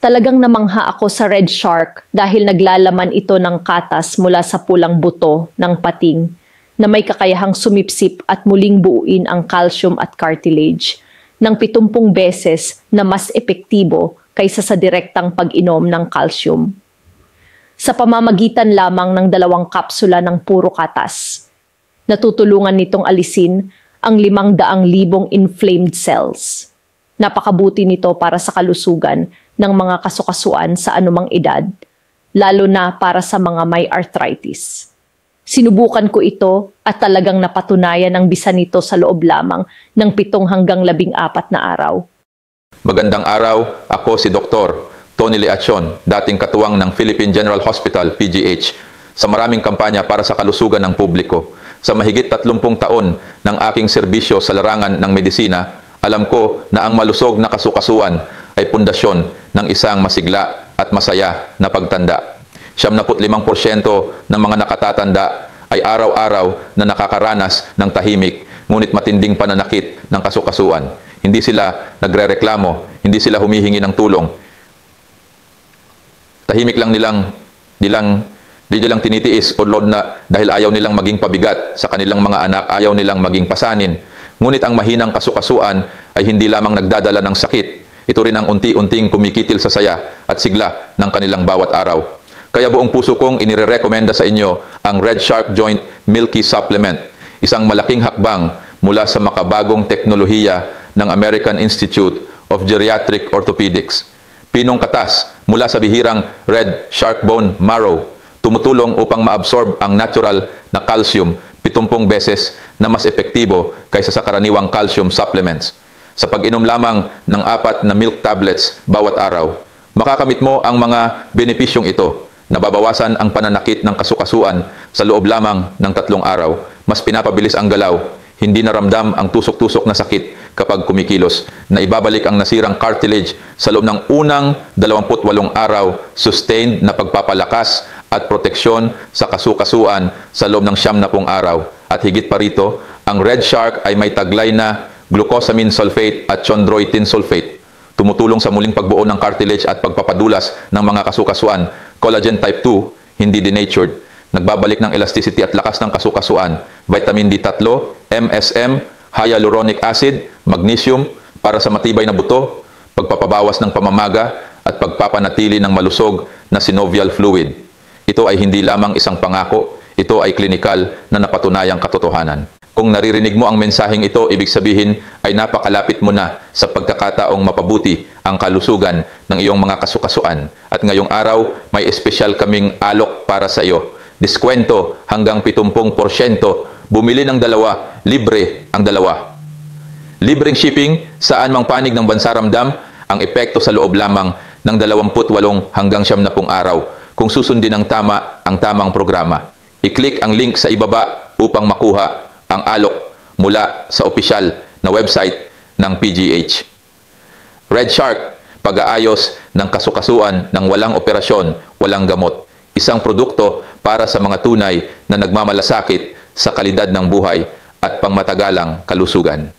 Talagang namangha ako sa red shark dahil naglalaman ito ng katas mula sa pulang buto ng pating na may kakayahang sumipsip at muling buuin ang calcium at cartilage ng 70 beses na mas epektibo kaysa sa direktang pag-inom ng calcium. Sa pamamagitan lamang ng 2 kapsula ng puro katas, natutulungan nitong alisin ang 500,000 inflamed cells. Napakabuti nito para sa kalusugan ng mga kasukasuan sa anumang edad, lalo na para sa mga may arthritis. Sinubukan ko ito at talagang napatunayan ang bisa nito sa loob lamang ng 7 hanggang 14 na araw. Magandang araw, ako si Dr. Tony Leacion, dating katuwang ng Philippine General Hospital, PGH, sa maraming kampanya para sa kalusugan ng publiko. Sa mahigit 30 taon ng aking serbisyo sa larangan ng medisina, alam ko na ang malusog na kasukasuan ay pundasyon ng isang masigla at masaya na pagtanda. 75% ng mga nakatatanda ay araw-araw na nakakaranas ng tahimik ngunit matinding pananakit ng kasukasuan. Hindi sila nagrereklamo, hindi sila humihingi ng tulong. Tahimik lang nilang tinitiis o load na dahil ayaw nilang maging pabigat sa kanilang mga anak, ayaw nilang maging pasanin. Ngunit ang mahinang kasukasuan ay hindi lamang nagdadala ng sakit. Ito rin ang unti-unting kumikitil sa saya at sigla ng kanilang bawat araw. Kaya buong puso kong inirekomenda sa inyo ang Red Shark Joint Milky Supplement, isang malaking hakbang mula sa makabagong teknolohiya ng American Institute of Geriatric Orthopedics. Pinong katas mula sa bihirang red shark bone marrow, tumutulong upang maabsorb ang natural na calcium 70 beses na mas epektibo kaysa sa karaniwang calcium supplements. Sa pag-inom lamang ng 4 na milk tablets bawat araw, makakamit mo ang mga benepisyong ito. Nababawasan ang pananakit ng kasukasuan sa loob lamang ng 3 araw. Mas pinapabilis ang galaw. Hindi naramdam ang tusok-tusok na sakit kapag kumikilos. Naibabalik ang nasirang cartilage sa loob ng unang 28 araw, sustained na pagpapalakas at proteksyon sa kasukasuan sa loob ng 90 araw. At higit pa rito, ang Red Shark ay may taglay na glucosamine sulfate at chondroitin sulfate. Tumutulong sa muling pagbuo ng cartilage at pagpapadulas ng mga kasukasuan. Collagen type 2, hindi denatured. Nagbabalik ng elasticity at lakas ng kasukasuan. Vitamin D3, MSM, hyaluronic acid, magnesium para sa matibay na buto, pagpapabawas ng pamamaga at pagpapanatili ng malusog na synovial fluid. Ito ay hindi lamang isang pangako, ito ay klinikal na napatunayang katotohanan. Kung naririnig mo ang mensaheng ito, ibig sabihin ay napakalapit mo na sa pagkakataong mapabuti ang kalusugan ng iyong mga kasukasuan. At ngayong araw, may espesyal kaming alok para sa iyo. Diskwento hanggang 70%. Bumili ng 2, libre ang 2. Libreng shipping, saan mang panig ng bansa ramdam, ang epekto sa loob lamang ng 28 hanggang 90 araw kung susundin ng tama ang tamang programa. I-click ang link sa ibaba upang makuha ang alok mula sa opisyal na website ng PGH. Red Shark, pag-aayos ng kasukasuan ng walang operasyon, walang gamot. Isang produkto para sa mga tunay na nagmamalasakit sa kalidad ng buhay at pangmatagalang kalusugan.